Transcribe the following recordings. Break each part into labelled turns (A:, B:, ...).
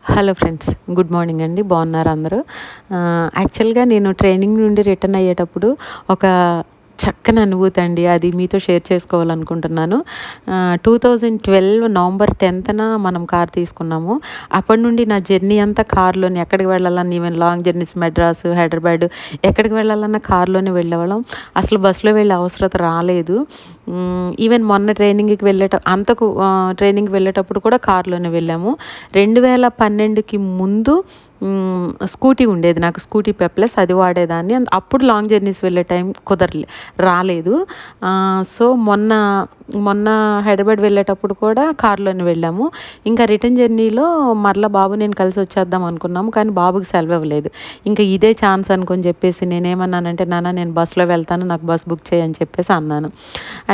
A: Hello friends, good morning అండి. బాగున్నారు అందరూ? యాక్చువల్గా నేను ట్రైనింగ్ నుండి రిటర్న్ అయ్యేటప్పుడు ఒక చక్కని అనుభూతి అండి, అది మీతో షేర్ చేసుకోవాలనుకుంటున్నాను. 2012 నవంబర్ 10న మనం కార్ తీసుకున్నాము. అప్పటి నుండి నా జర్నీ అంతా కార్లోనే. ఎక్కడికి వెళ్ళాలన్నా, even long journeys Madras, Hyderabad ఎక్కడికి వెళ్ళాలన్నా కార్లోనే వెళ్ళేవాళ్ళం. అసలు బస్సులో వెళ్ళే అవసరత రాలేదు. ఈవెన్ మొన్న ట్రైనింగ్కి వెళ్ళేటప్పుడు కూడా కార్లోనే వెళ్ళాము. 2012కి ముందు స్కూటీ ఉండేది నాకు, స్కూటీ పెప్లస్, అది వాడేదాన్ని. అప్పుడు లాంగ్ జర్నీస్ వెళ్ళే టైం రాలేదు. సో మొన్న హైదరాబాద్ వెళ్ళేటప్పుడు కూడా కార్లోనే వెళ్ళాము. ఇంకా రిటర్న్ జర్నీలో మరలా బాబు నేను కలిసి వచ్చేద్దాం అనుకున్నాము, కానీ బాబుకి సెలవు ఇవ్వలేదు. ఇంకా ఇదే ఛాన్స్ అనుకొని చెప్పేసి నేనేమన్నానంటే, నాన్న నేను బస్సులో వెళ్తాను, నాకు బస్ బుక్ చేయని చెప్పేసి అన్నాను.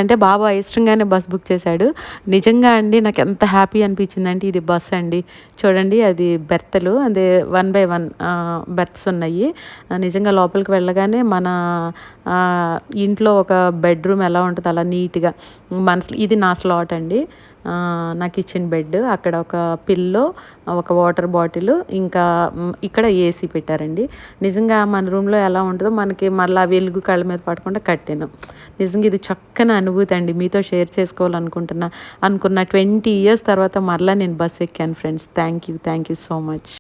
A: అంటే బాబు అయిష్టంగానే బస్ బుక్ చేశాడు. నిజంగా అండి నాకు ఎంత హ్యాపీ అనిపించిందంటే, ఇది బస్ అండి చూడండి, అది బెర్తలు, అదే 1/1 బెర్త్స్ ఉన్నాయి. నిజంగా లోపలికి వెళ్ళగానే మన ఇంట్లో ఒక బెడ్రూమ్ ఎలా ఉంటుందో అలా నీట్గా ఇది నా స్లాట్ అండి. నాకు ఇచ్చిన బెడ్, అక్కడ ఒక పిల్లో, ఒక వాటర్ బాటిల్, ఇంకా ఇక్కడ ఏసీ పెట్టారండి. నిజంగా మన రూమ్లో ఎలా ఉంటుందో మనకి మళ్ళీ వెలుగు కళ్ళ మీద పడకుండా కట్టాను. నిజంగా ఇది చక్కని అనుభూతి అండి, మీతో షేర్ చేసుకోవాలనుకున్న 20 years తర్వాత మరలా నేను బస్ ఎక్కాను friends. Thank you so much.